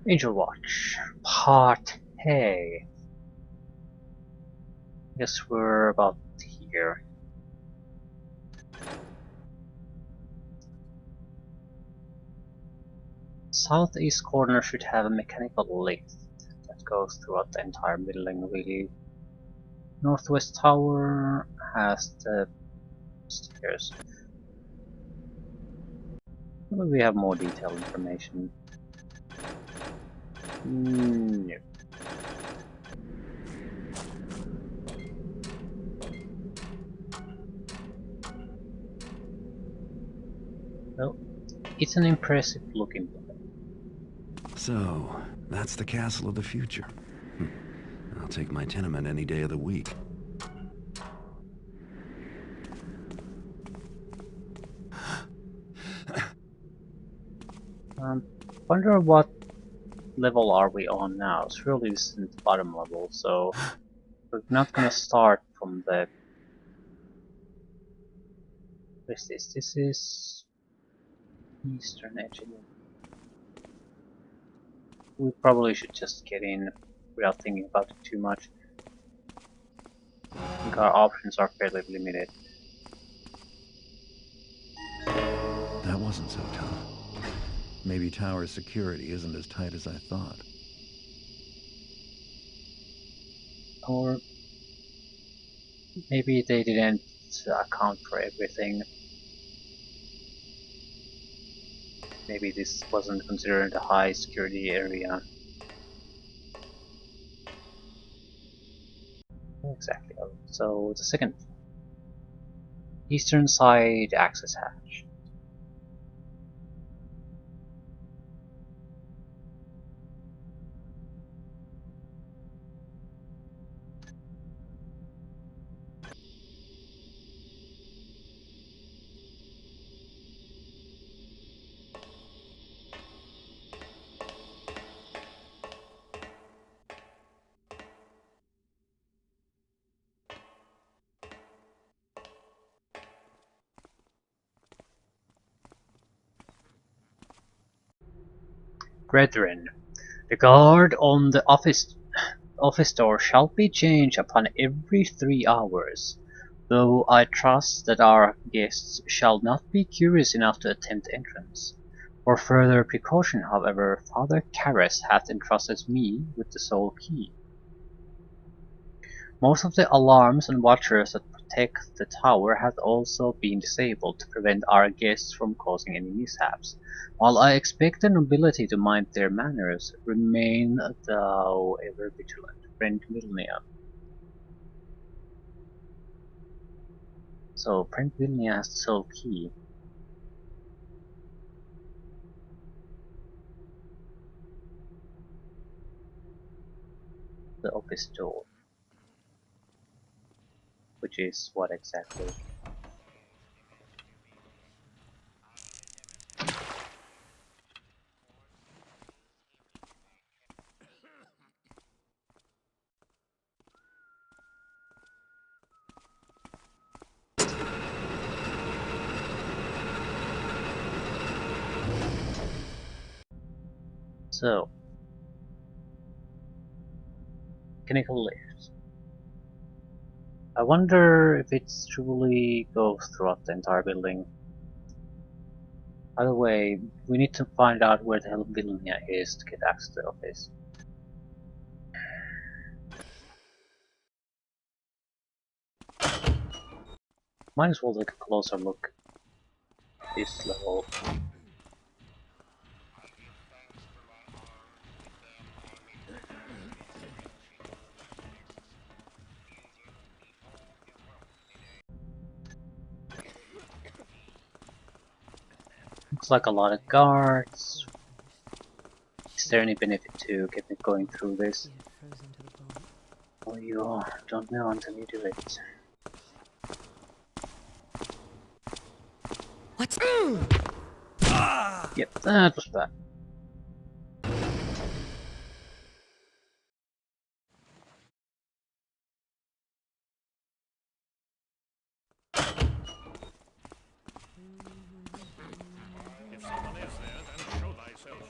Angelwatch, Part A. Guess we're about here. Southeast corner should have a mechanical lift that goes throughout the entire building, really. Northwest tower has the stairs. Maybe we have more detailed information. No. Well, it's an impressive looking building. So, that's the castle of the future. I'll take my tenement any day of the week. Wonder what level are we on now? Surely this isn't the bottom level, so we're not gonna start from the... What is this? This is... Eastern Engineering. We probably should just get in without thinking about it too much. I think our options are fairly limited. That wasn't so tough. Maybe tower security isn't as tight as I thought. Or maybe they didn't account for everything. Maybe this wasn't considered a high security area. Exactly. So the second eastern side access hatch. Brethren, the guard on the office door shall be changed upon every 3 hours, though I trust that our guests shall not be curious enough to attempt entrance. For further precaution, however, Father Karras hath entrusted me with the sole key. Most of the alarms and watchers that protect the tower have also been disabled to prevent our guests from causing any mishaps. While I expect the nobility to mind their manners, remain thou ever vigilant, friend Milnia. So, friend Milnia has the sole key. The office door. Which is what exactly? So, mechanical lift. I wonder if it truly goes throughout the entire building. By the way, we need to find out where the hell Vilnia is to get access to the office. Might as well take a closer look at this level. Looks like a lot of guards. Is there any benefit to get me going through this? Well, you don't know until you do it. What's... Yep, that was bad. If someone is there, then show thyself.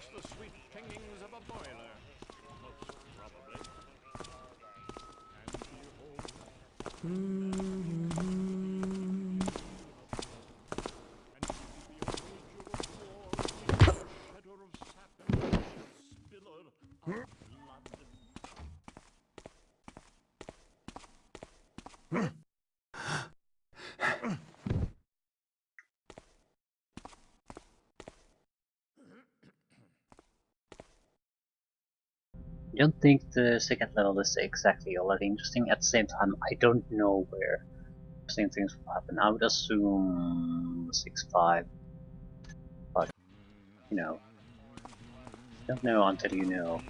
just the sweet pingings of a boiler. Most probably. And I don't think the second level is exactly all that interesting. At the same time, I don't know where interesting things will happen. I would assume 6-5, but you know, you don't know until you know.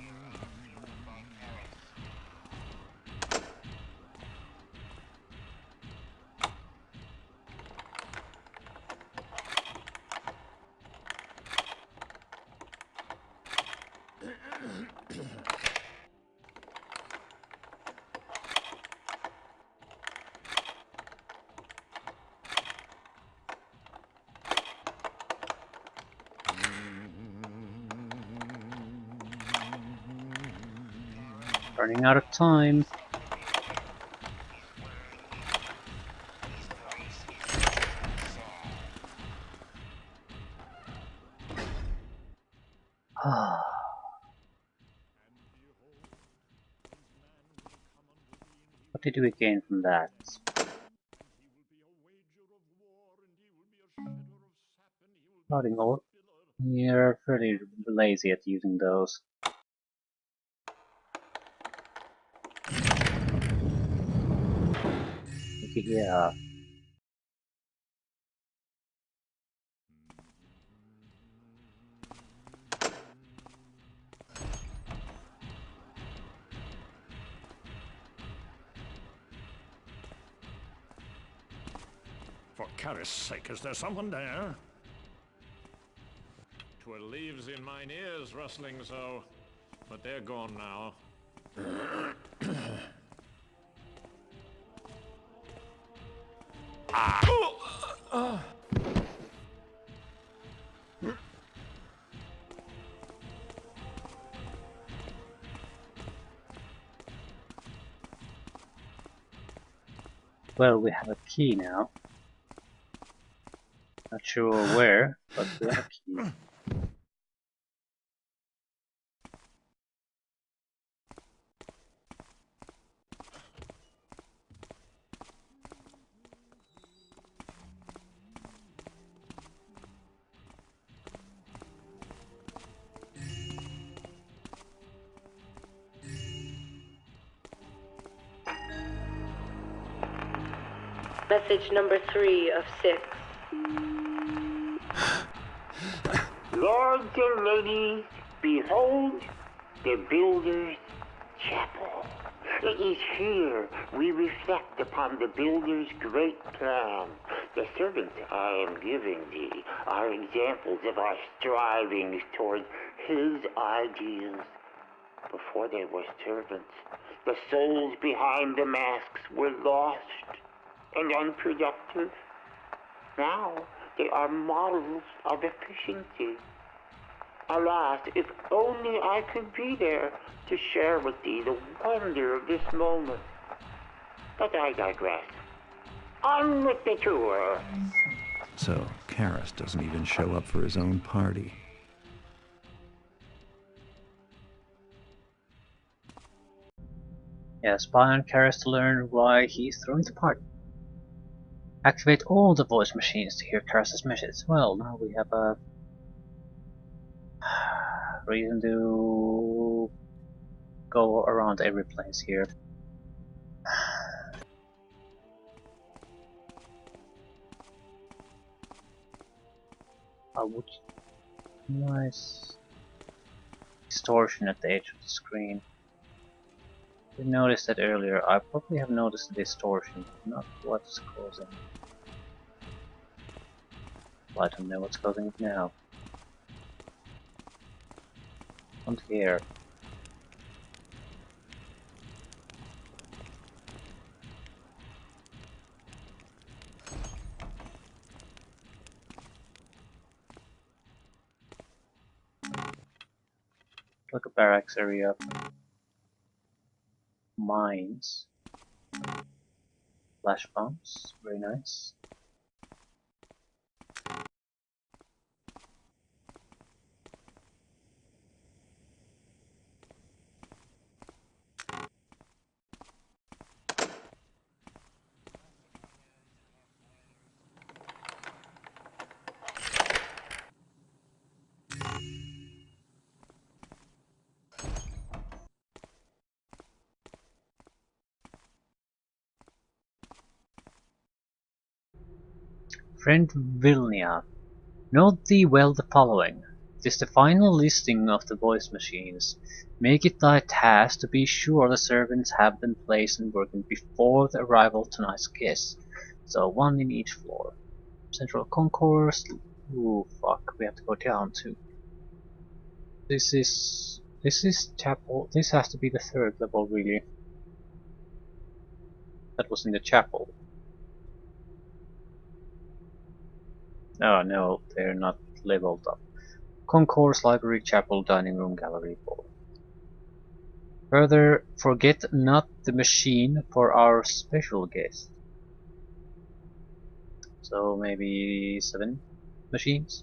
Running out of time. What did we gain from that? Flooding ore. We're fairly lazy at using those. Yeah. for Karras' sake, is there someone there? 'Twere leaves in mine ears rustling so, but they're gone now. Well, we have a key now. Not sure where, but we have a key. Message number 3 of 6. Lords and ladies, behold the Builder's Chapel. It is here we reflect upon the Builder's great plan. The servants I am giving thee are examples of our strivings toward his ideas. Before they were servants, the souls behind the masks were lost and unproductive. Now they are models of efficiency. Alas, if only I could be there to share with thee the wonder of this moment. But I digress. On with the tour. So, Karras doesn't even show up for his own party. Yeah, spy on Karras to learn why he's throwing the party. Activate all the voice machines to hear Karras' message. Well, now we have a reason to go around every place here. I would nice distortion at the edge of the screen. I noticed that earlier. I probably have noticed the distortion, not what's causing it. Well, I don't know what's causing it now. Don't care. Like a barracks area. Mines. Flash bombs. Very nice. Friend Vilnia, note thee well the following. It is the final listing of the voice machines. Make it thy task to be sure the servants have been placed and working before the arrival of tonight's guests. So one in each floor. Central concourse. Ooh, fuck, we have to go down too. This is chapel. This has to be the third level, really. That was in the chapel. Oh no, they're not leveled up. Concourse, library, chapel, dining room, gallery, ball. Further, forget not the machine for our special guest. So maybe 7 machines?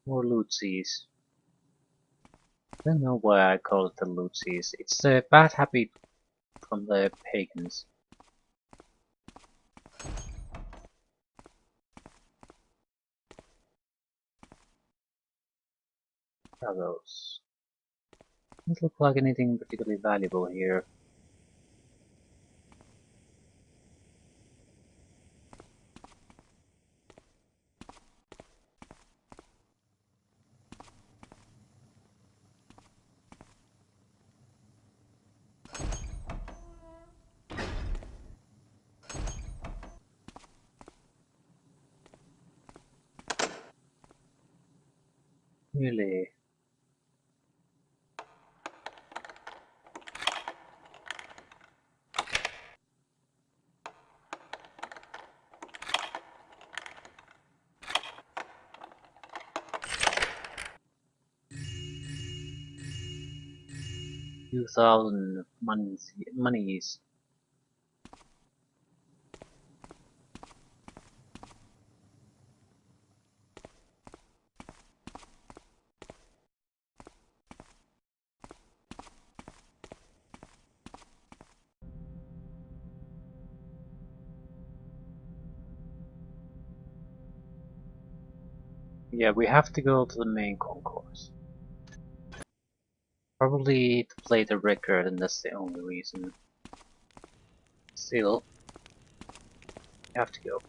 Or lootsies. I don't know why I call it the lootsies. It's a bad habit from the pagans. What are those? Doesn't look like anything particularly valuable here. Really? $2,000 monies. Yeah, we have to go to the main concourse. Probably to play the record, and that's the only reason. Still, we have to go.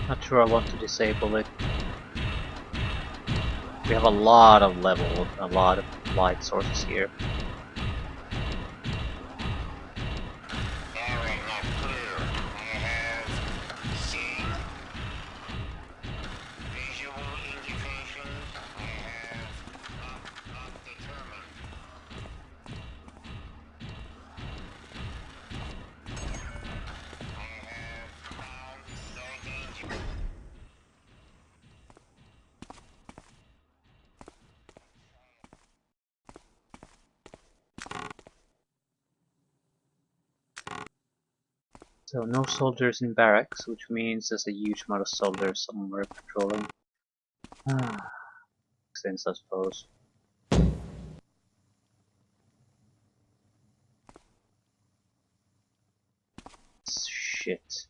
Not sure I want to disable it. We have a lot of level, a lot of light sources here. So no soldiers in barracks, which means there's a huge amount of soldiers somewhere patrolling. Ah, makes sense, I suppose. Shit.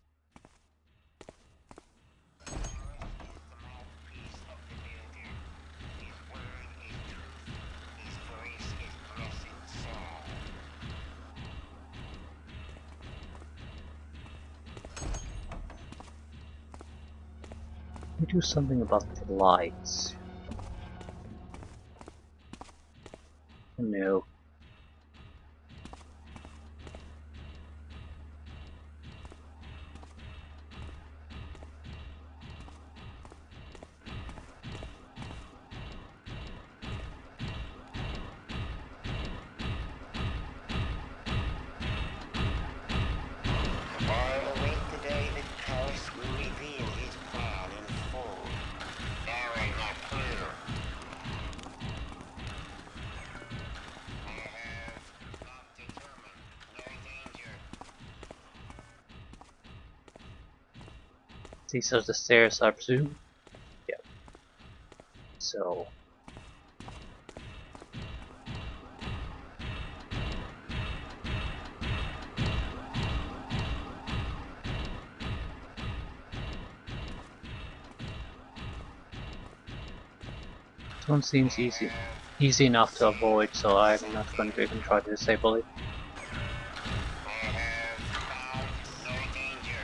me do something about the lights. Oh, no. I await the day that Karras will reveal his plan in full. Now I'm not clear. I have not determined. No danger. These are the stairs, I presume? Yeah. So... this one seems easy enough to avoid, so I'm not going to even try to disable it. I have found no danger.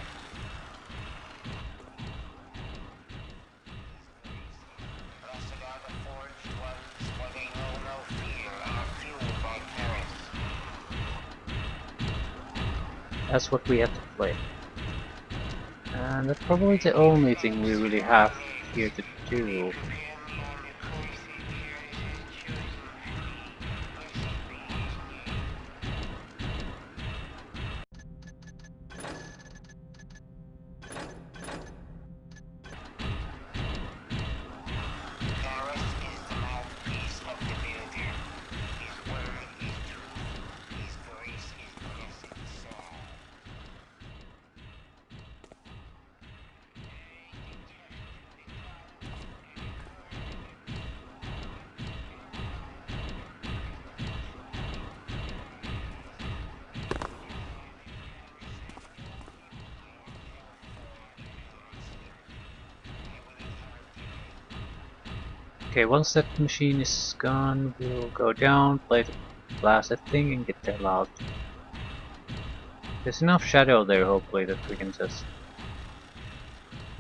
Blessed are the forged ones, for they know no fear and are fueled by Karras. That's what we have to play. And that's probably the only thing we really have here to do. Karras is the mouthpiece of the builder. His word is truth. His voice is blessed song. Okay, once that machine is gone, we'll go down, play the blasted thing, and get the hell out. There's enough shadow there, hopefully, that we can just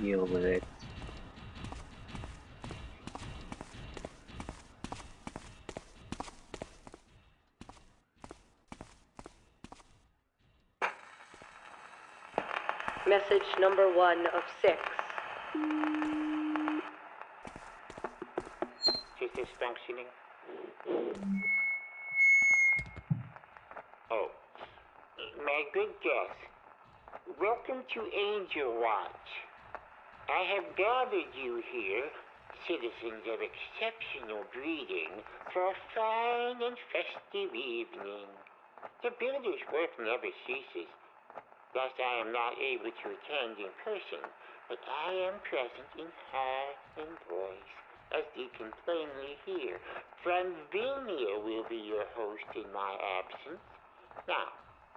deal with it. Message number 1 of 6. Is this functioning? Oh. My good guest, welcome to Angelwatch. I have gathered you here, citizens of exceptional breeding, for a fine and festive evening. The builder's work never ceases. Thus I am not able to attend in person, but I am present in heart and voice, as you can plainly hear. Franvinia will be your host in my absence. Now,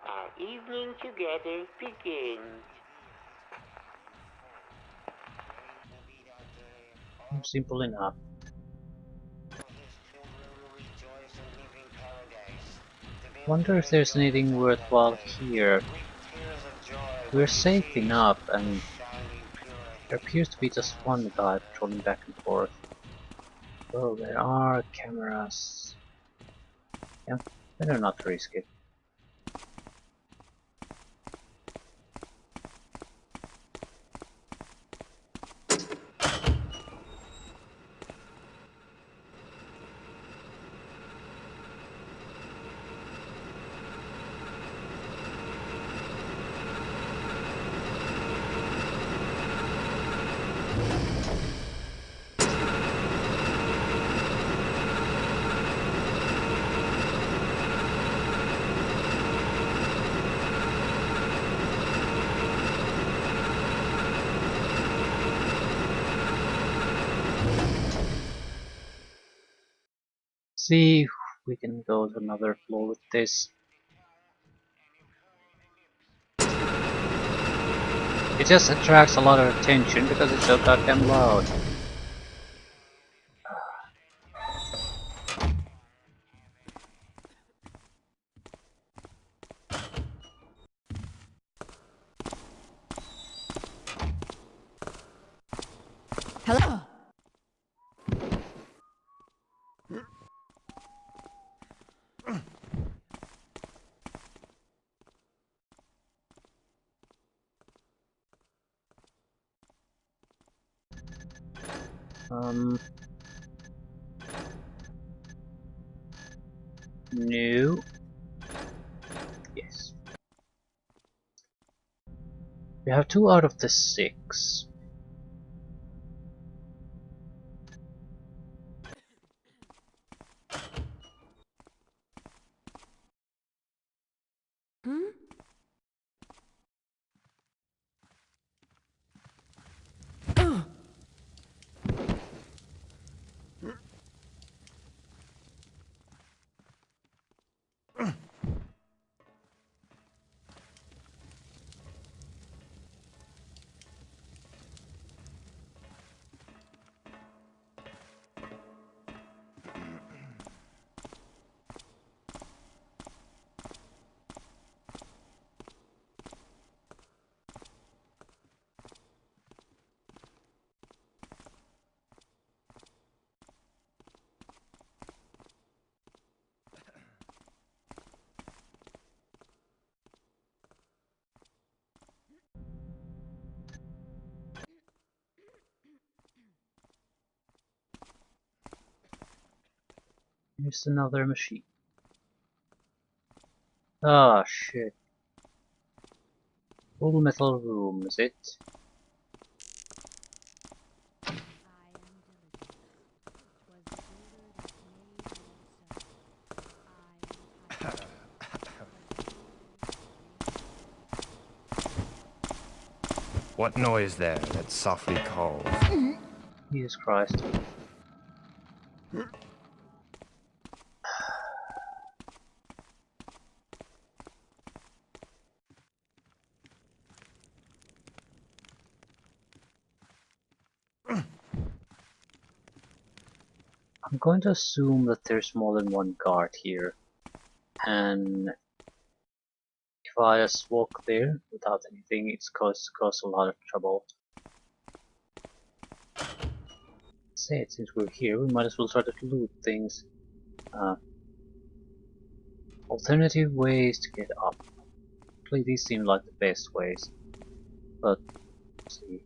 our evening together begins. Simple enough. Wonder if there's anything worthwhile here. We're safe enough, and there appears to be just one guy patrolling back and forth. Oh, there are cameras. Yeah, better not risk it. See if we can go to another floor with this. It just attracts a lot of attention because it's so goddamn loud. Hello. No. Yes. We have 2 out of the 6. Hmm? Here's another machine. Ah, shit. Full metal room, is it? What noise there that softly calls? Jesus Christ. I'm going to assume that there's more than one guard here, and if I just walk there without anything, it's cause a lot of trouble. Say it, since we're here, we might as well try to loot things. Alternative ways to get up. Actually, these seem like the best ways, but let's see.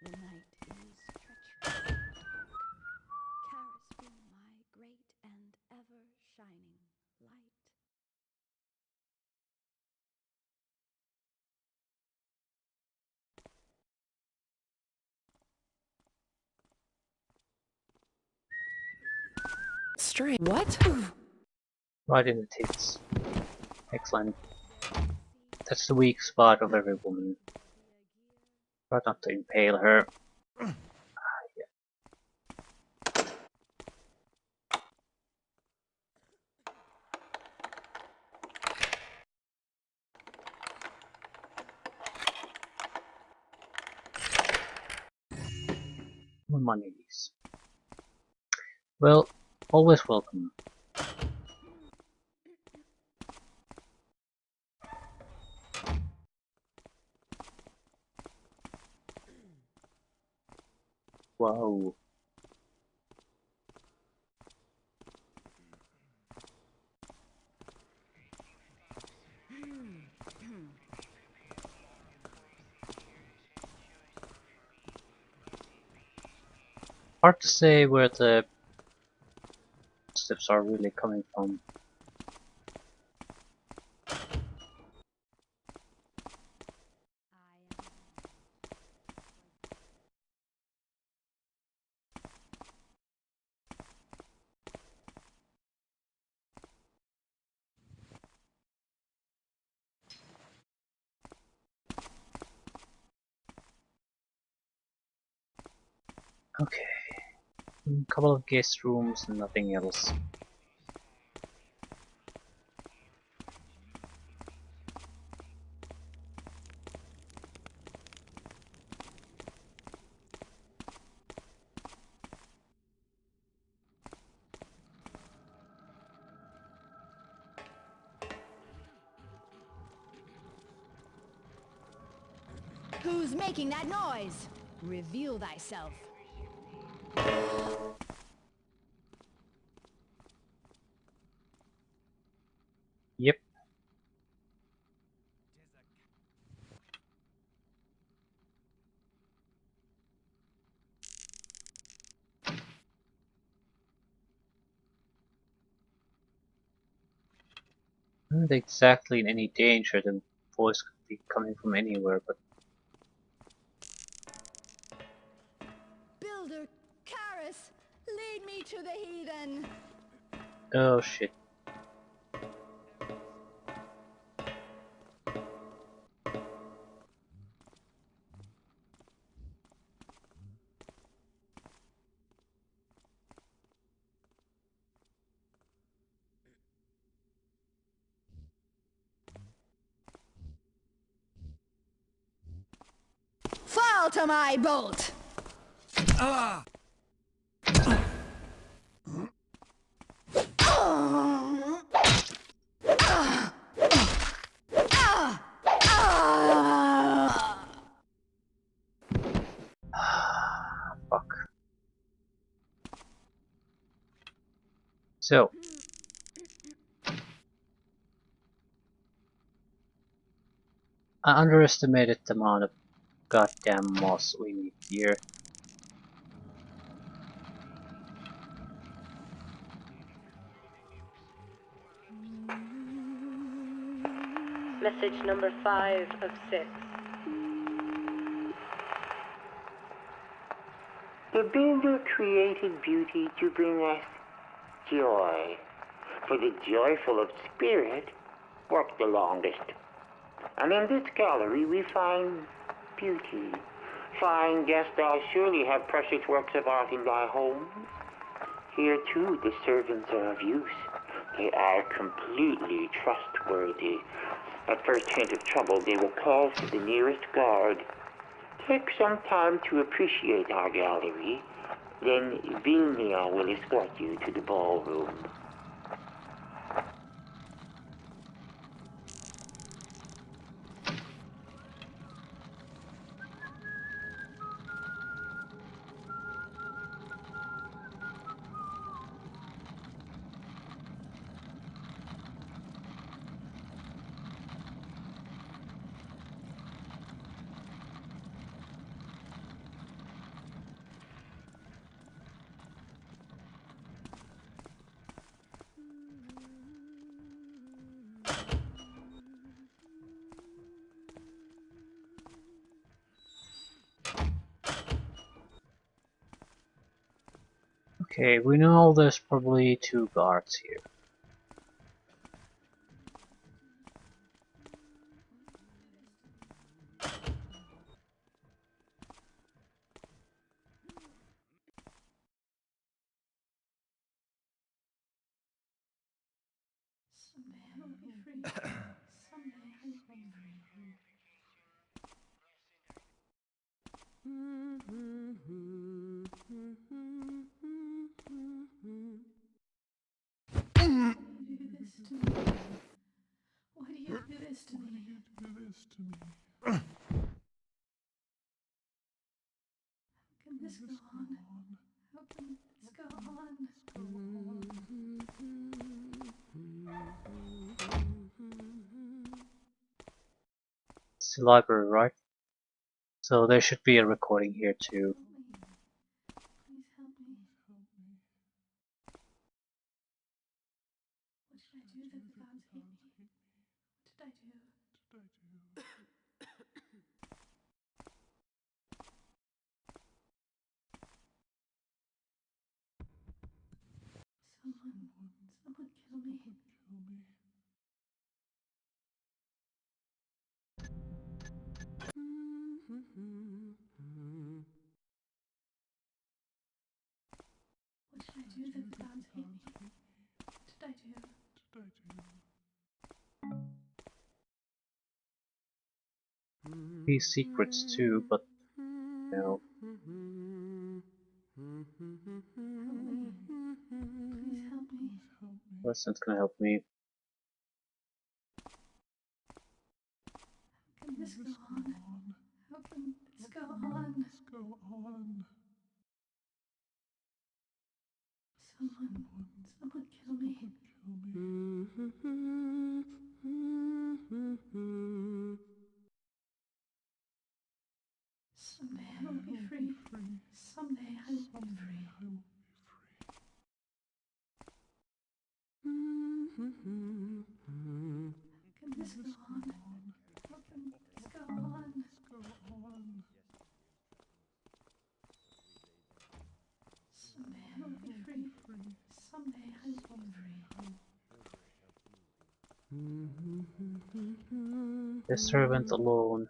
The night is treacherous. Karras be my great and ever shining light. Strange. What? Right in the tits. Excellent. That's the weak spot of every woman. Try not to impale her. More monies. Well, always welcome. Wow. Hard to say where the steps are really coming from. Okay. A couple of guest rooms and nothing else. Who's making that noise? Reveal thyself. Yep. Not exactly in any danger. The voice could be coming from anywhere, but Builder Karras, lead me to the heathen. oh shit. Fall to my bolt. Fuck. So, I underestimated the amount of goddamn moss we need here. Message number 5 of 6. The builder created beauty to bring us joy. For the joyful of spirit work the longest. And in this gallery we find beauty. Fine guest, thou surely have precious works of art in thy home. Here too the servants are of use. They are completely trustworthy. At first hint of trouble, they will call for the nearest guard. Take some time to appreciate our gallery, then Vilnia will escort you to the ballroom. Okay, we know there's probably 2 guards here. Someday I will be free. Someday I will be free. Why do you do this to me? Why do you do this to me? How can this go on? How can this go on? It's the library, right? So there should be a recording here too. Please help me. What did I do that the gods hate me? What did I do? Someone kill me. What did I do that the gods hate me? What did I do? These secrets too, but you know. Please help me. That's not gonna help me. How can this go on? How can this go on? Someone kill me. Someday I will be free. Someday I will be free. Can this go on? How can this go on? Someday I will be free. Someday I will be free. The servant alone.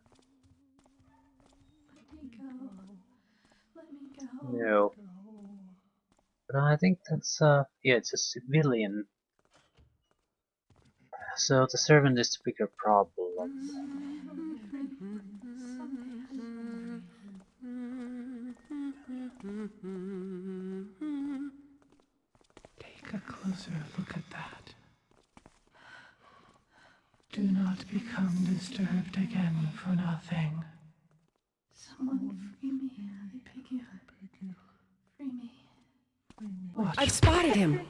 Let me go. Let me go. No. But I think that's yeah, it's a civilian. So the servant is the bigger problem. Someday I will be free. Someday I will be free. Take a closer look at that. Do not become disturbed again for nothing. Someone free me, I beg you. Free me. Watch. I've spotted him.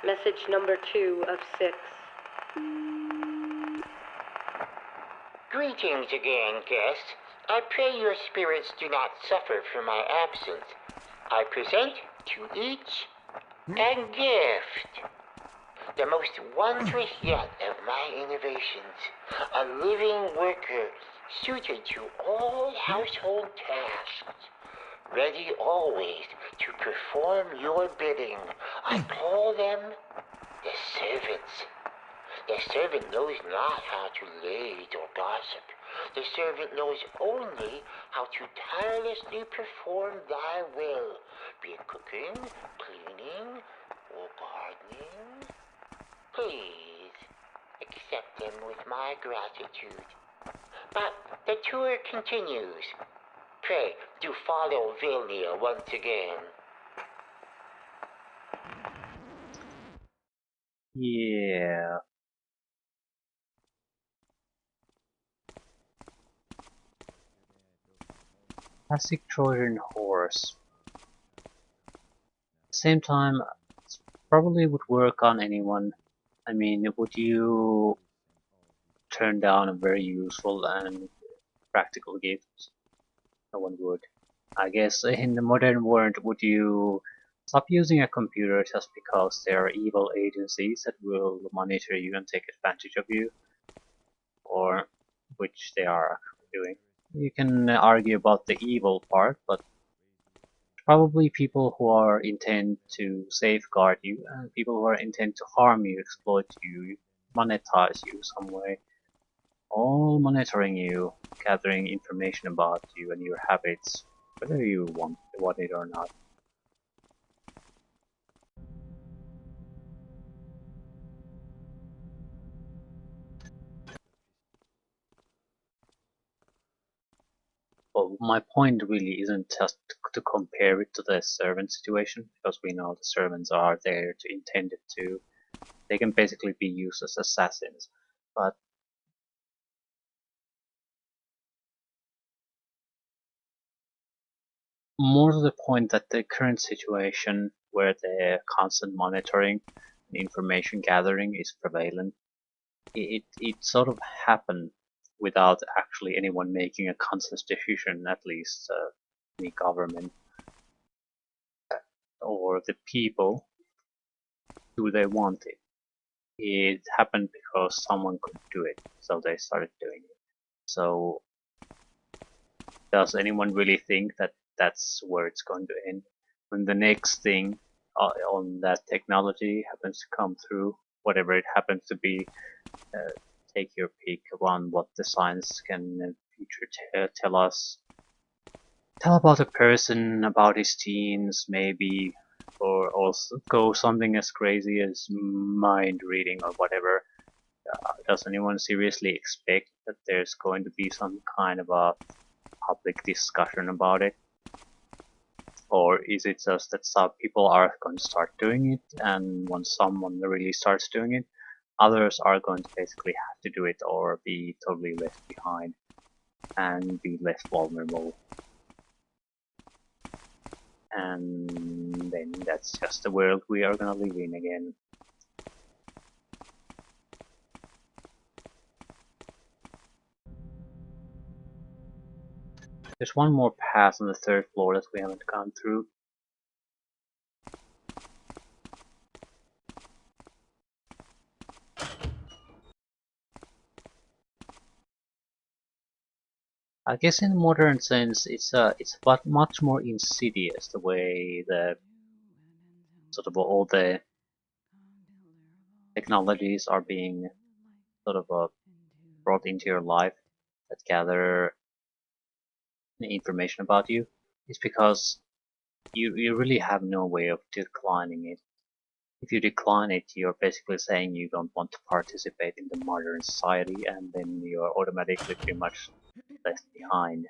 Message number 2 of 6. Greetings again, guests. I pray your spirits do not suffer from my absence. I present to each a gift. The most wondrous yet of my innovations. A living worker suited to all household tasks. Ready always to perform your bidding. I call them the servants. The servant knows not how to lade or gossip. The servant knows only how to tirelessly perform thy will, be it cooking, cleaning, or gardening. Please accept them with my gratitude. But the tour continues. Pray do follow Vilnia once again. Yeah. Classic Trojan horse. At the same time, it probably would work on anyone. I mean, would you turn down a very useful and practical gift? No one would. I guess in the modern world, would you stop using a computer just because there are evil agencies that will monitor you and take advantage of you? Or which they are actually doing. You can argue about the evil part, but probably people who are intent to safeguard you and people who are intent to harm you, exploit you, monetize you some way, all monitoring you, gathering information about you and your habits, whether you want it or not. Well, my point really isn't just to compare it to the servant situation, because we know the servants are there to intended to. They can basically be used as assassins, but more to the point that the current situation where the constant monitoring and information gathering is prevalent, it sort of happened without actually anyone making a conscious decision, at least any government or the people. Do they want it? It happened because someone could do it, so they started doing it. So does anyone really think that that's where it's going to end? When the next thing on that technology happens to come through, whatever it happens to be, take your pick on what the science can in the future tell us. Tell about a person, about his teens, maybe, or also go something as crazy as mind reading or whatever. does anyone seriously expect that there's going to be some kind of a public discussion about it? Or is it just that some people are going to start doing it, and once someone really starts doing it, others are going to basically have to do it or be totally left behind and be less vulnerable? And then that's just the world we are gonna live in again. There's one more path on the 3rd floor that we haven't gone through. I guess in modern sense it's but much more insidious the way the sort of all the technologies are being sort of brought into your life that gather information about you. It's because you really have no way of declining it. If you decline it, you're basically saying you don't want to participate in the modern society, and then you're automatically pretty much left behind.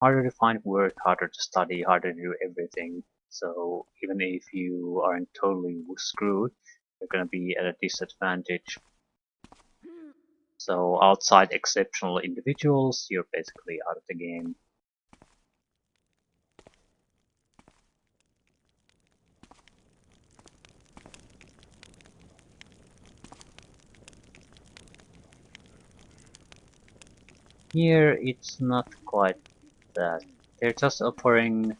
Harder to find work, harder to study, harder to do everything. So even if you aren't totally screwed, you're gonna be at a disadvantage. So outside exceptional individuals, you're basically out of the game. Here it's not quite that. They're just offering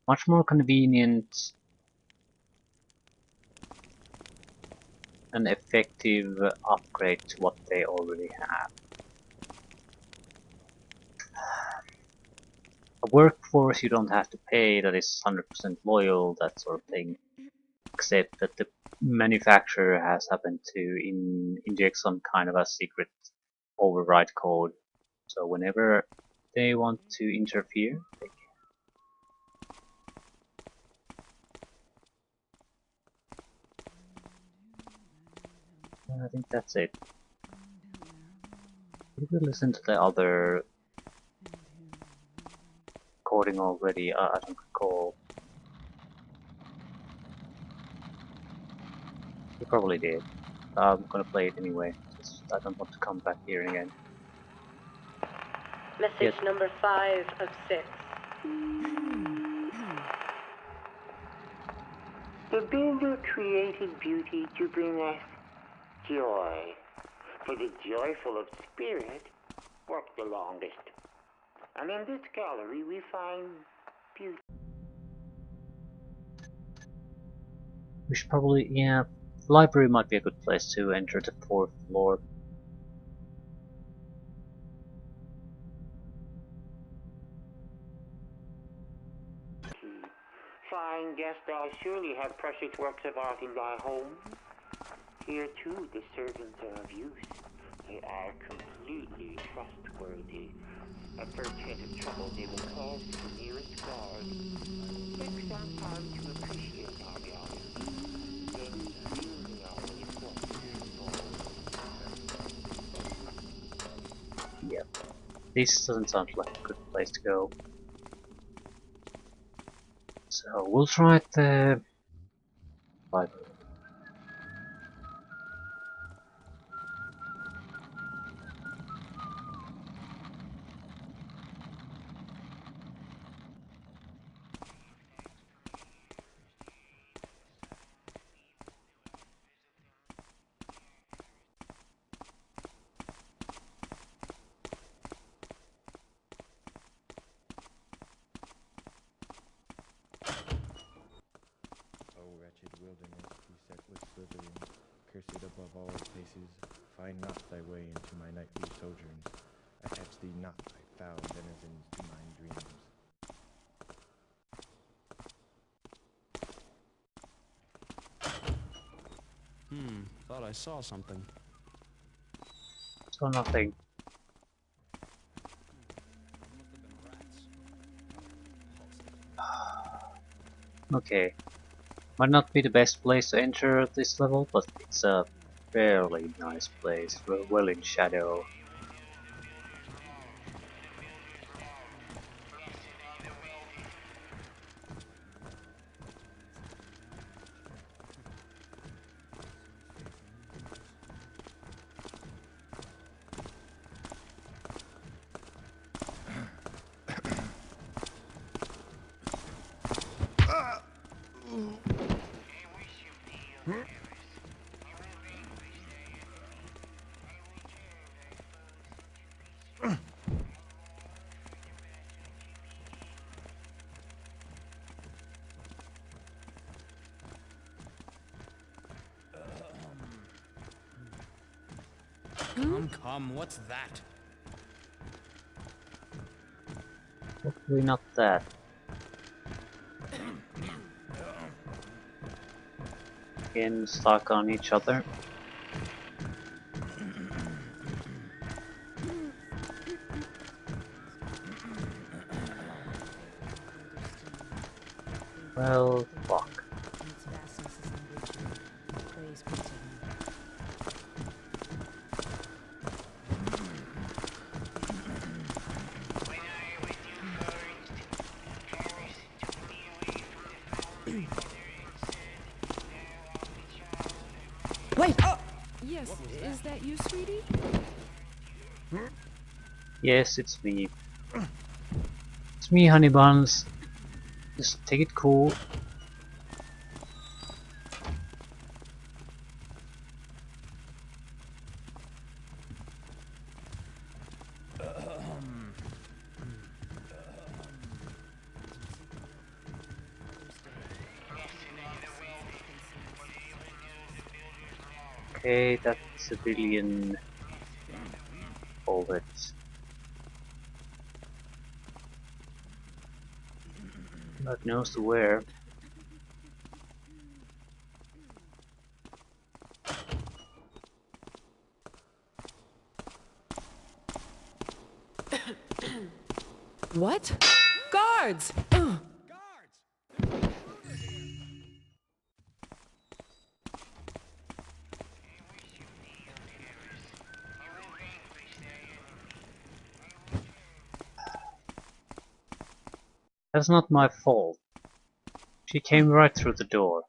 much more convenient and effective upgrade to what they already have. A workforce you don't have to pay that is 100% loyal, that sort of thing. Except that the manufacturer has happened to inject some kind of a secret override code. So whenever they want to interfere, they can. I think that's it. Did we listen to the other recording already? I don't recall. We probably did. I'm gonna play it anyway. I don't want to come back here again. Message Yes. number 5 of 6. The builder created beauty to bring us joy. For the joyful of spirit work the longest. And in this gallery we find beauty. We should probably, yeah, the library might be a good place to enter the 4th floor. Fine guest, thou surely have precious works of art in thy home. Here too the servants are of use. They are completely trustworthy. At first hint of trouble, they will call to the nearest guard. Take some time to appreciate our gallery. Then soon the hour is going to Yep. This doesn't sound like a good place to go. So we'll try the library. Wilderness, beset with slithering, cursed above all places, find not thy way into my nightly sojourns. Attach thee not, thy foul denizens, to mine dreams. Thought I saw something. So nothing. Okay. Might not be the best place to enter this level, but it's a fairly nice place, well in shadow. Come, what's that? Hopefully not that. Again, stuck on each other. Well, fuck. Wait! Yes, is that you, sweetie? Yes, it's me. It's me, honey buns. Just take it cool. Okay, that's civilian bullet. God knows to where. What? Guards! That's not my fault. She came right through the door.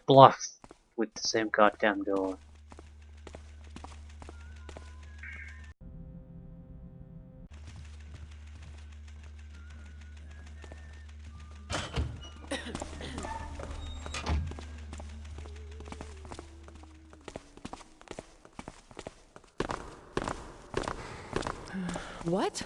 Blocked with the same goddamn door. What?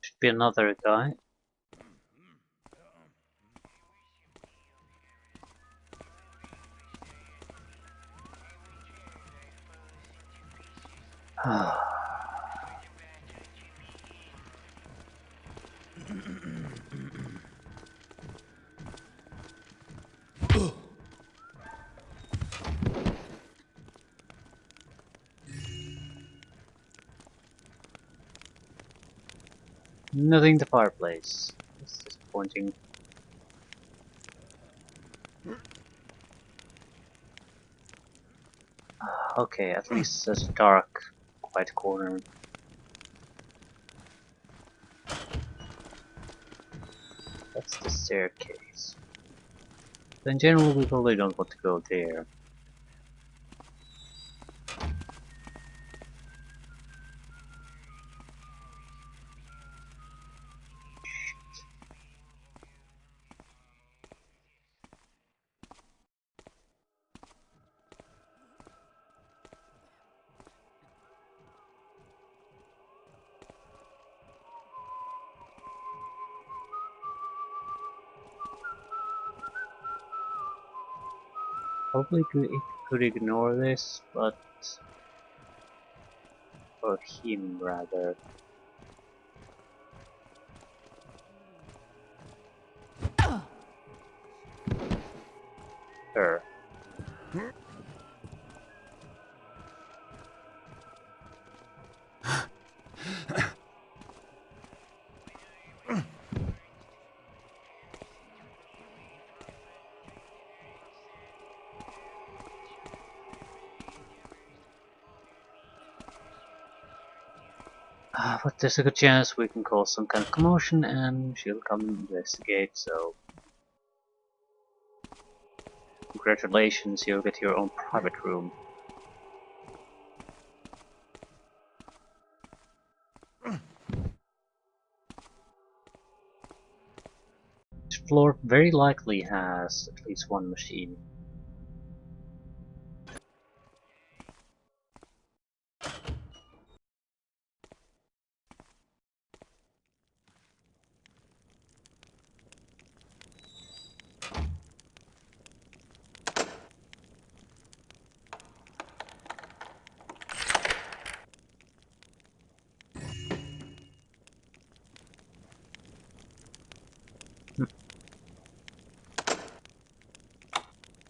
Should be another guy. Nothing the fireplace. It's disappointing. Okay, at least there's a dark, quiet corner. That's the staircase. So in general, we probably don't want to go there. Probably could ignore this, but for him rather. Her. But there's a good chance we can cause some kind of commotion and she'll come investigate, so congratulations, you'll get your own private room. This floor very likely has at least one machine.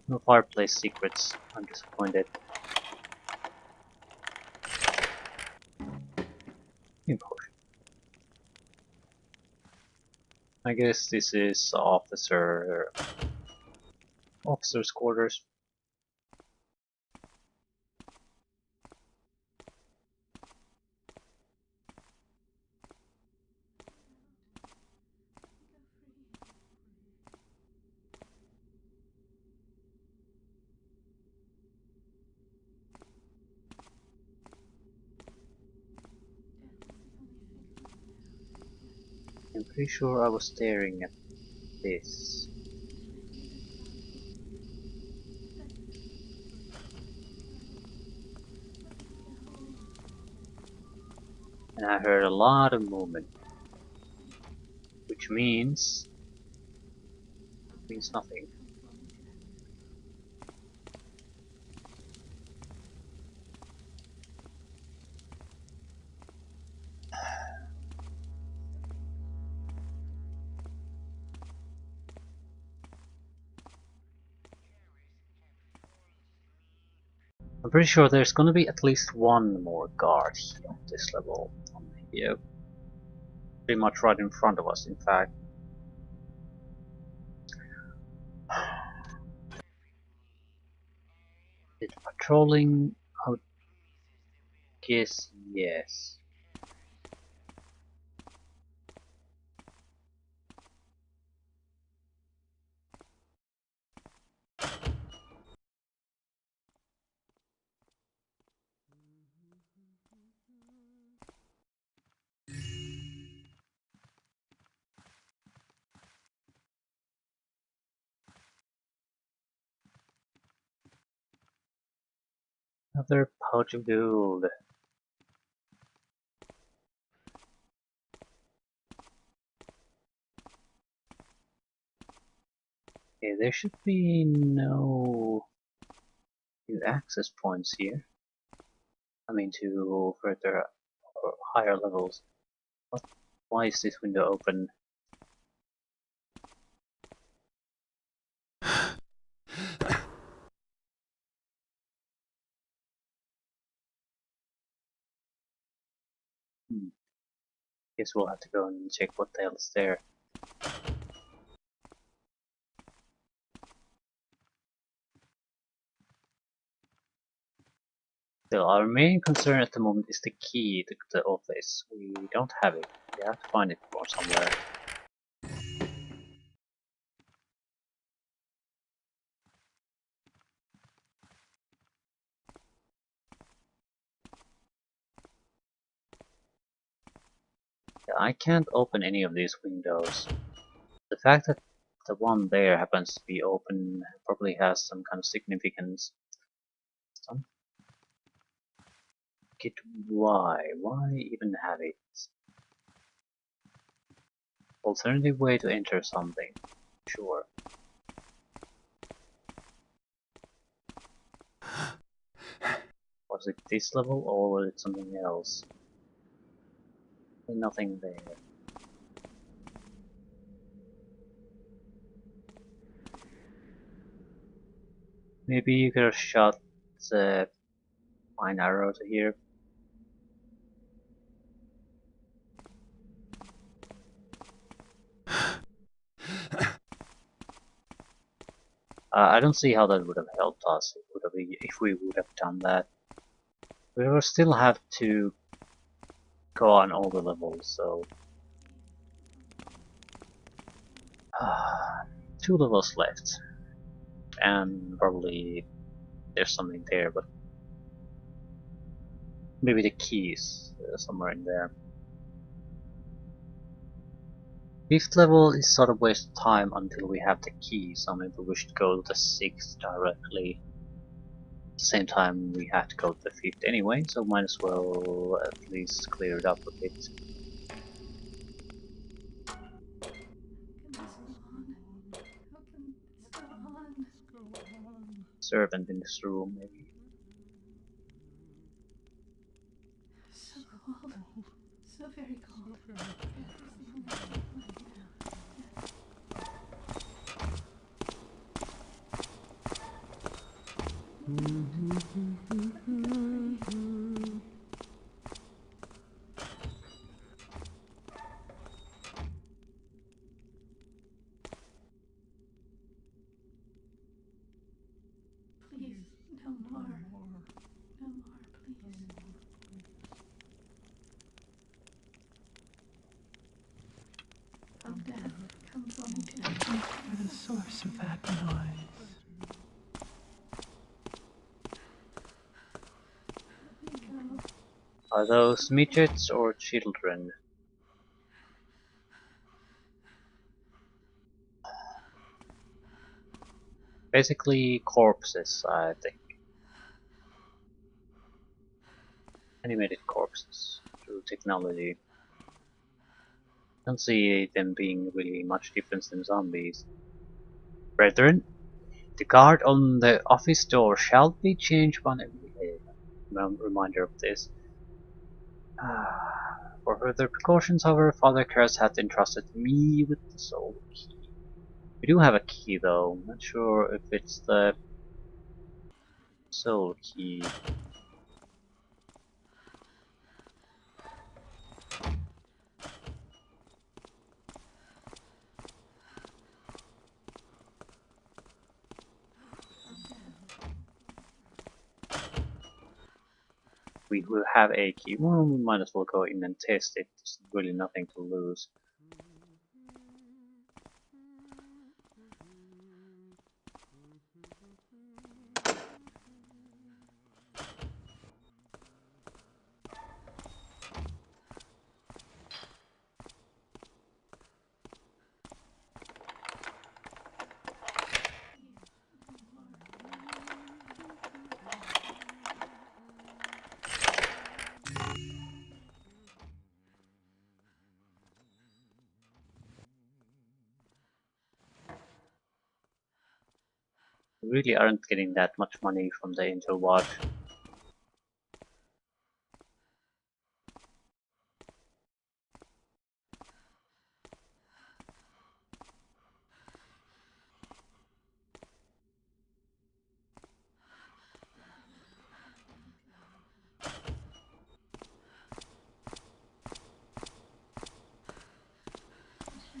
No fireplace secrets. I'm disappointed. Potion. I guess this is officer's quarters. I'm pretty sure I was staring at this. And I heard a lot of movement. Which means nothing. I'm pretty sure there's gonna be at least one more guard here on this level. Here. Pretty much right in front of us, in fact. Is patrolling? I would guess yes. Another pouch of gold. Okay, there should be no new access points here. I mean to further or higher levels. What? Why is this window open? Guess we'll have to go and check what the hell is there. Still, our main concern at the moment is the key to the office. We don't have it. We have to find it from somewhere. Yeah, I can't open any of these windows. The fact that the one there happens to be open probably has some kind of significance. Some get why? Why even have it? Alternative way to enter something. Sure. Was it this level or was it something else? Nothing there. Maybe you could have shot the fine arrow to here. I don't see how that would have helped us if we would have done that. We will still have to go on all the levels, so 2 levels left, and probably there's something there, but maybe the keys somewhere in there. 5th level is sort of waste of time until we have the key, so maybe we should go to the 6th directly. At the same time we have to go to the 5th anyway, so might as well at least clear it up a bit. Servant in this room, maybe. So cold. So very cold. Please, no more. No more, please. From death comes only death. Look for the source of that noise. Let me go. Are those midgets or children? Basically corpses, I think. Animated corpses through technology. Don't see them being really much different than zombies. Brethren, the guard on the office door shall be changed upon every day. Reminder of this. For further precautions, however, Father Karras hath entrusted me with the soul key. We do have a key though, I'm not sure if it's the soul key. We will have a key. Well, we might as well go in and test it. There's really nothing to lose. We really aren't getting that much money from the Angelwatch.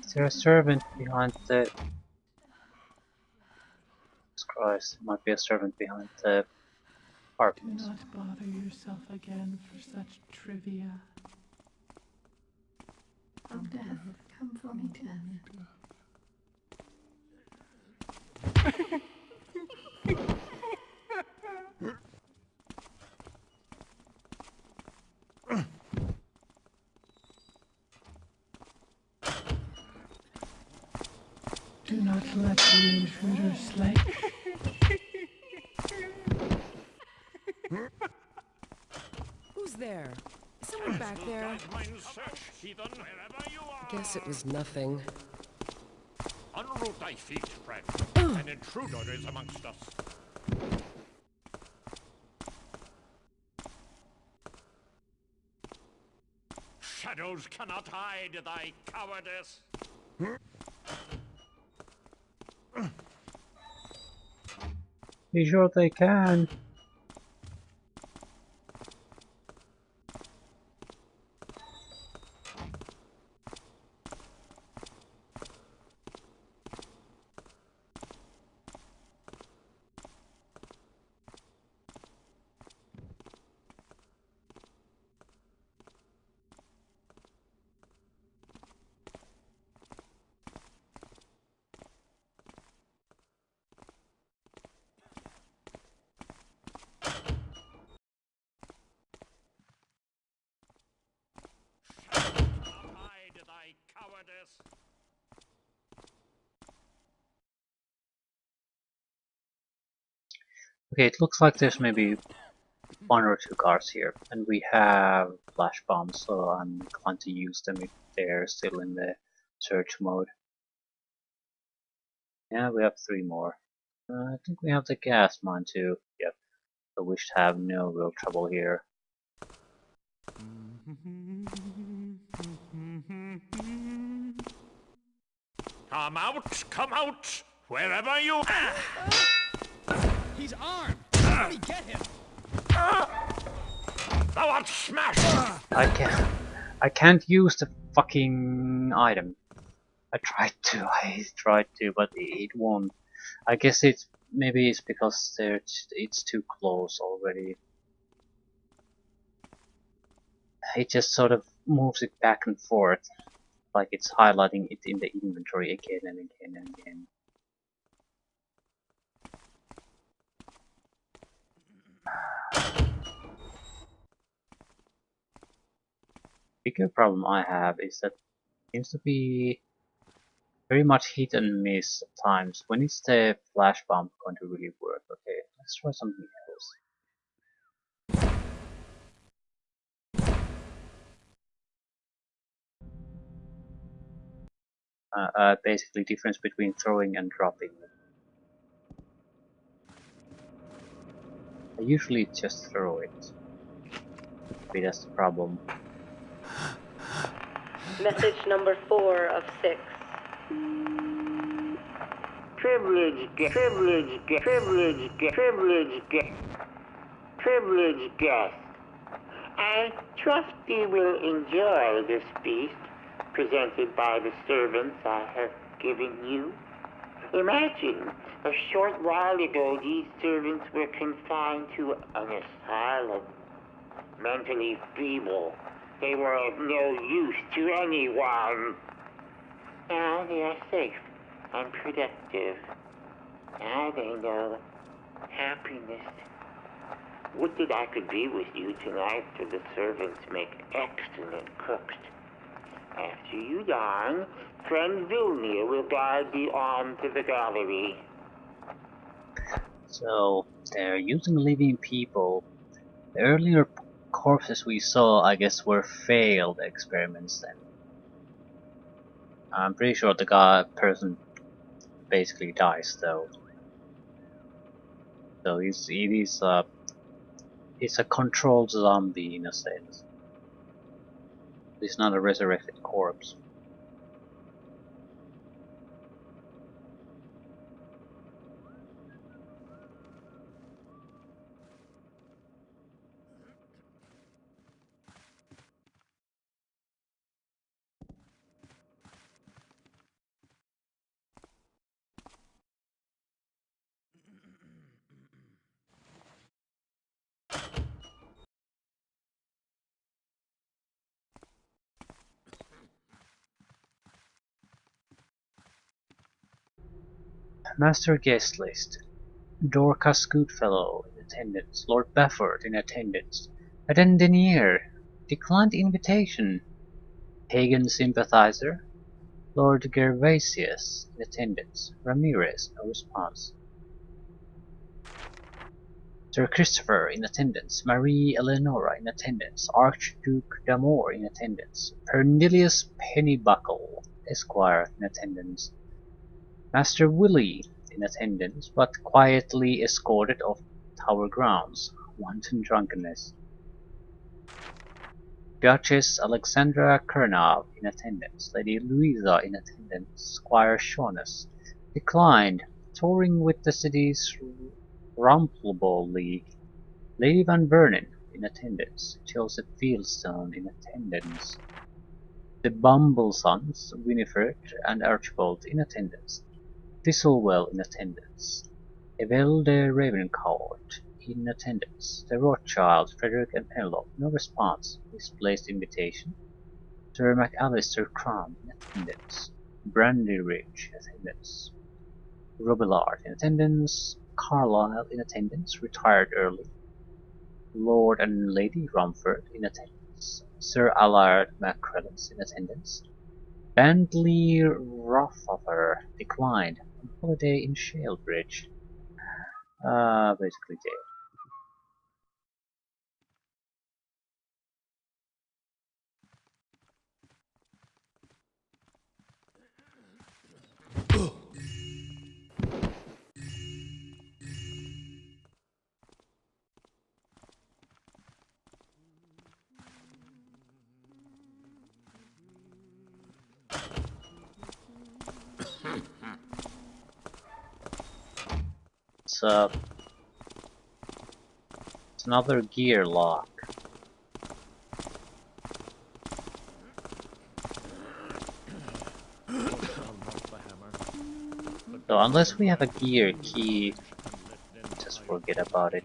Is there a servant behind the... Jesus Christ, there might be a servant behind the Do apartments. not bother yourself again for such trivia. From death, come for me, death. Do not let the intruder slay. Who's there? Is someone back there? Guide mine search, heathen, wherever you are. Guess it was nothing. Unroot thy feet, friend. An intruder is amongst us. Shadows cannot hide thy cowardice. Be sure they can. Okay, it looks like there's maybe one or two cars here, and we have flash bombs, so I'm inclined to use them if they're still in the search mode. Yeah, we have 3 more. I think we have the gas mine too. Yep, so we should have no real trouble here. Come out, wherever you are. He's armed! Somebody get him! Thou art smashed! I can't use the fucking item. I tried to, but it won't. I guess maybe it's because it's too close already. It just sort of moves it back and forth, like it's highlighting it in the inventory again and again and again. Bigger problem I have is that it seems to be very much hit and miss at times. When is the flash bomb going to really work? Okay, let's try something else. Basically difference between throwing and dropping. I usually just throw it. Maybe that's the problem. Message number 4 of 6. Privilege guest. I trust you will enjoy this feast presented by the servants I have given you. Imagine, a short while ago these servants were confined to an asylum. Mentally feeble, they were of no use to anyone. Now they are safe and productive. Now they know happiness. Would that I could be with you tonight, for the servants make excellent cooks. After you dine, friend Vilnia will guide thee on to the gallery. So, they're using living people. The earlier corpses we saw, I guess, were failed experiments then. I'm pretty sure the person basically dies though. So it's a controlled zombie in a sense. It's not a resurrected corpse. Master guest list. Dorcas Goodfellow in attendance. Lord Bafford in attendance. Attendinier. Declined invitation. Pagan sympathizer. Lord Gervasius in attendance. Ramirez, no response. Sir Christopher in attendance. Marie Eleonora in attendance. Archduke D'Amour in attendance. Pernilius Pennybuckle, Esquire in attendance. Master Willie in attendance, but quietly escorted off Tower grounds. Wanton drunkenness. Duchess Alexandra Kernov in attendance. Lady Louisa in attendance. Squire Shaughness declined, touring with the city's Rumpelball League. Lady Van Vernon in attendance. Joseph Fieldstone in attendance. The Bumblesons, Winifred and Archibald in attendance. Thistlewell in attendance. Evel de Ravencourt in attendance. The Rothschild, Frederick and Penelope, no response. Misplaced invitation. Sir McAllister Crumb in attendance. Brandy Ridge in attendance. Robillard in attendance. Carlyle in attendance, retired early. Lord and Lady Rumford in attendance. Sir Allard Macrellis in attendance. Bentley Rothoffer declined, on holiday in Shalebridge. Basically dead. It's another gear lock. So unless we have a gear key, just forget about it.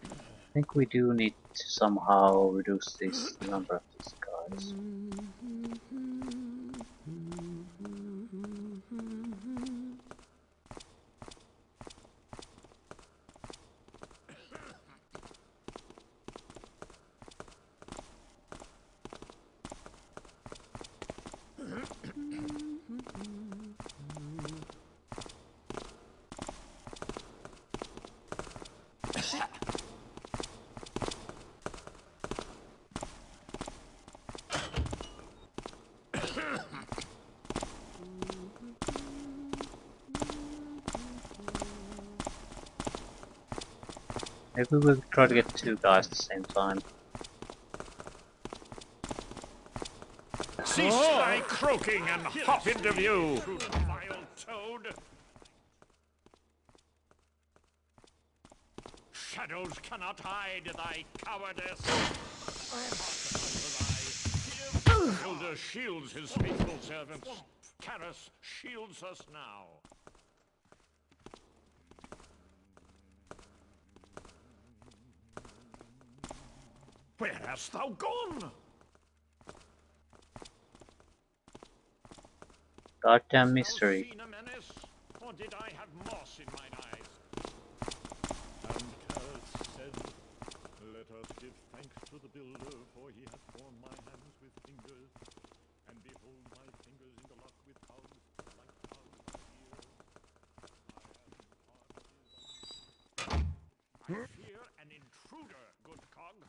I think we do need to somehow reduce this number of these guys. Maybe we'll try to get two guys at the same time. Cease thy croaking and hop into view, vile toad! Shadows cannot hide thy cowardice. Builder shields his faithful servants. Karras shields us now. Where hast thou gone? Goddamn mystery. Hast thou seen a menace, or did I have moss in mine eyes? And Karras said, "Let us give thanks to the builder, for he hath formed my hands with fingers, and behold my fingers interlock with houses, like houses here. I fear an intruder, good cog."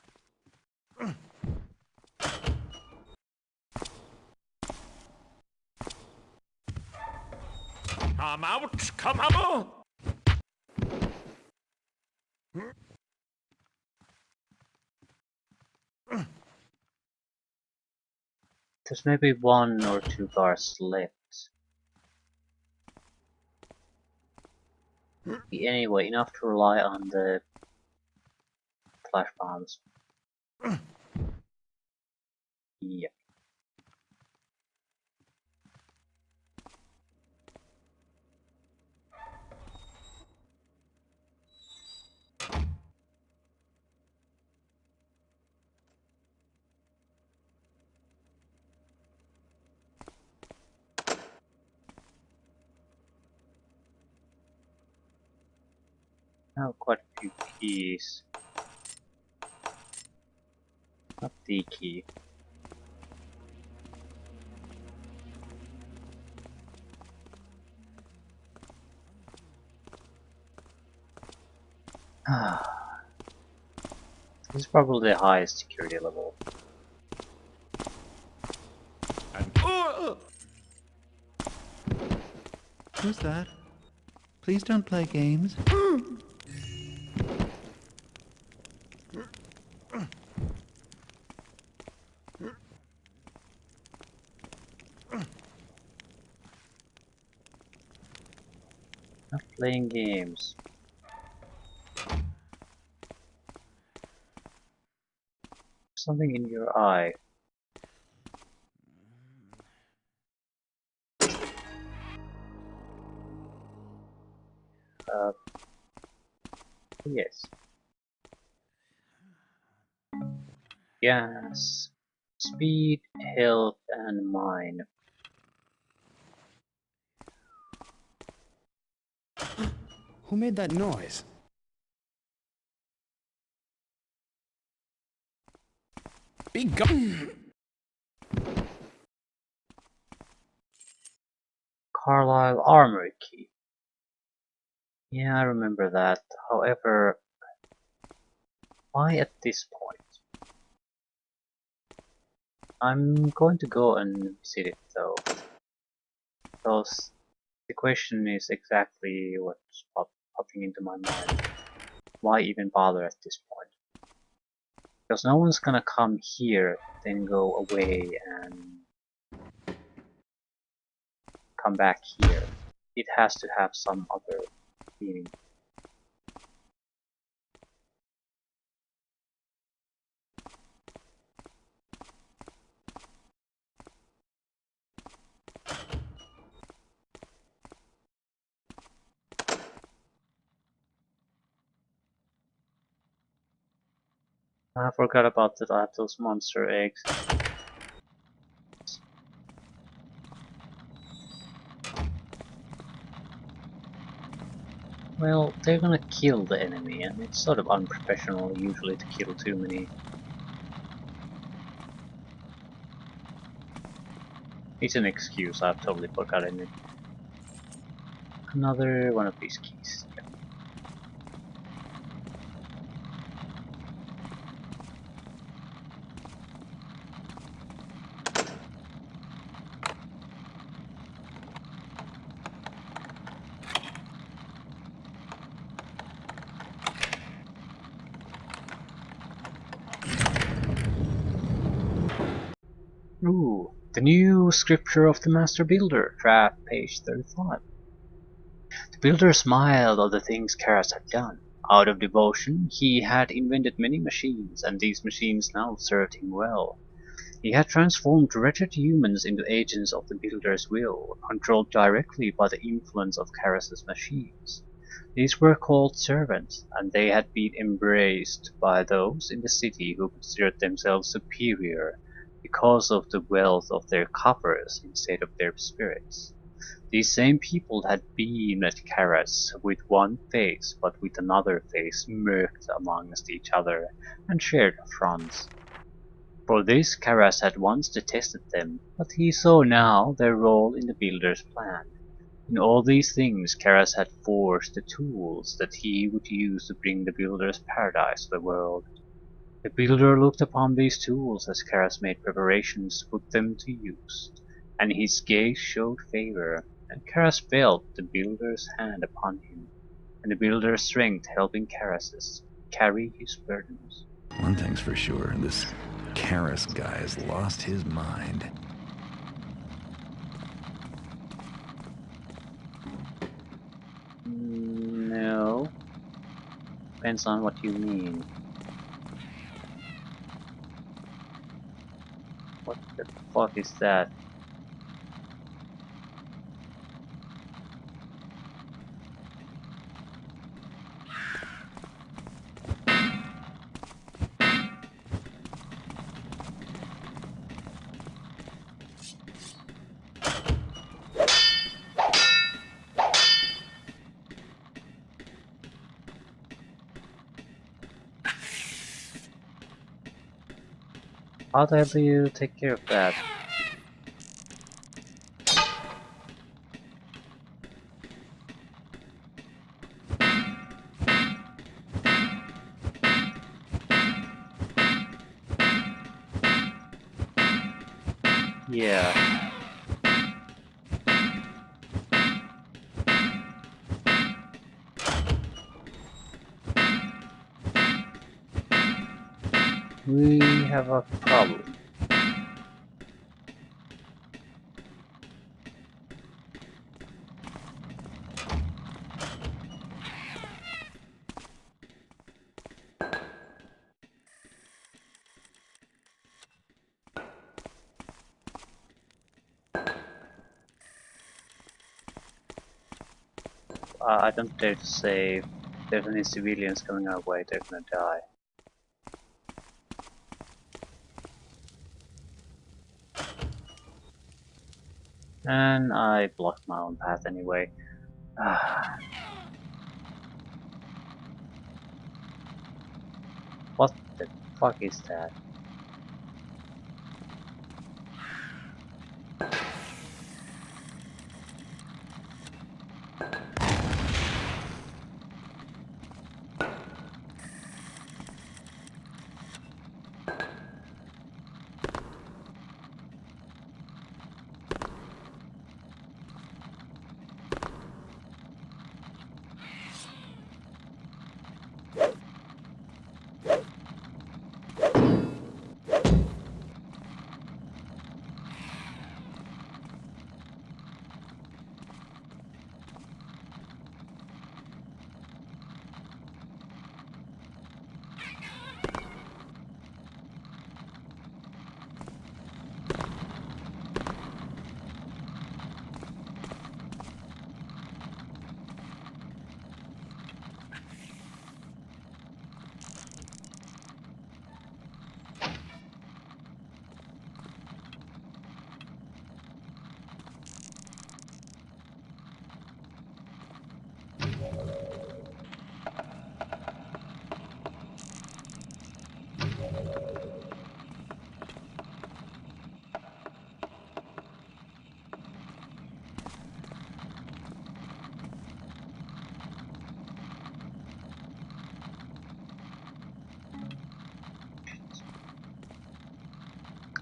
Come out, come out! There's maybe one or two guards left. Anyway, enough to rely on the flash bombs. Yep. Now quite a few keys. Not the key. This is probably the highest security level. And Who's that? Please don't play games. Not playing games. Something in your eye. Yes. Gas. Speed, health, and mine. Who made that noise? Be gone! Carlisle Armory Key. Yeah, I remember that. However, why at this point? I'm going to go and visit it though. Because the question is exactly what's popping into my mind. Why even bother at this point? Because no one's gonna come here, then go away and come back here. It has to have some other meaning. I forgot about that I have those monster eggs. Well, they're gonna kill the enemy, and it's sort of unprofessional usually to kill too many. It's an excuse, I've totally forgotten it. Another one of these keys. Yeah. Ooh, the new scripture of the Master Builder, draft page 35. The builder smiled at the things Karras had done. Out of devotion, he had invented many machines, and these machines now served him well. He had transformed wretched humans into agents of the Builder's will, controlled directly by the influence of Karras's machines. These were called servants, and they had been embraced by those in the city who considered themselves superior because of the wealth of their coffers instead of their spirits. These same people had beamed at Karras with one face, but with another face smirked amongst each other and shared affronts. For this Karras had once detested them, but he saw now their role in the Builder's plan. In all these things Karras had forged the tools that he would use to bring the Builder's paradise to the world. The Builder looked upon these tools as Karras made preparations to put them to use, and his gaze showed favor, and Karras felt the Builder's hand upon him, and the Builder's strength helping Karras carry his burdens. One thing's for sure, this Karras guy has lost his mind. No. Depends on what you mean. What the fuck is that? How the hell do you take care of that? Yeah. We have a problem. I don't dare to say if there's any civilians coming our way, they're gonna die. And I blocked my own path anyway. What the fuck is that?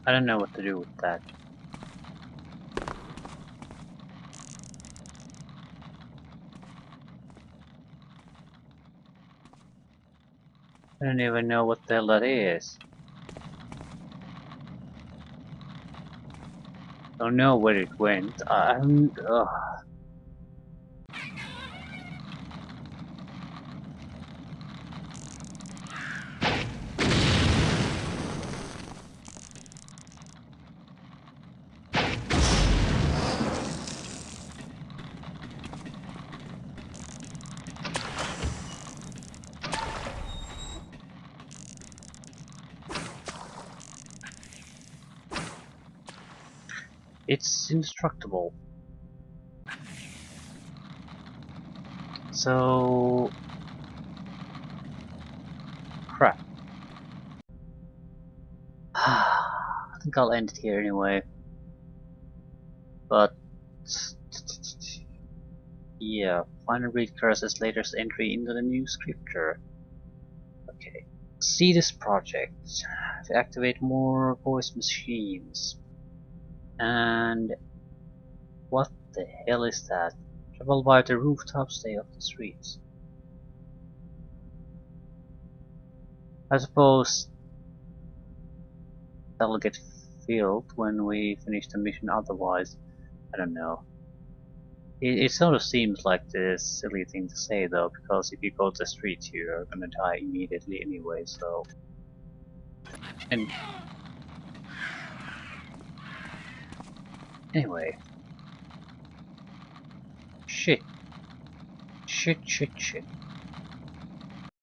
I don't know what to do with that. I don't even know what the hell that is. Don't know where it went. Ugh. It's indestructible. So... crap. I think I'll end it here anyway. But... yeah, finally read Karras' latest entry into the new scripture. Okay. See this project. To activate more voice machines. And... what the hell is that? Travel by the rooftops, stay off the streets. I suppose that'll get filled when we finish the mission, otherwise, I don't know. It sort of seems like the silly thing to say though, because if you go to the streets you're gonna die immediately anyway, so... and... anyway. Shit. Shit.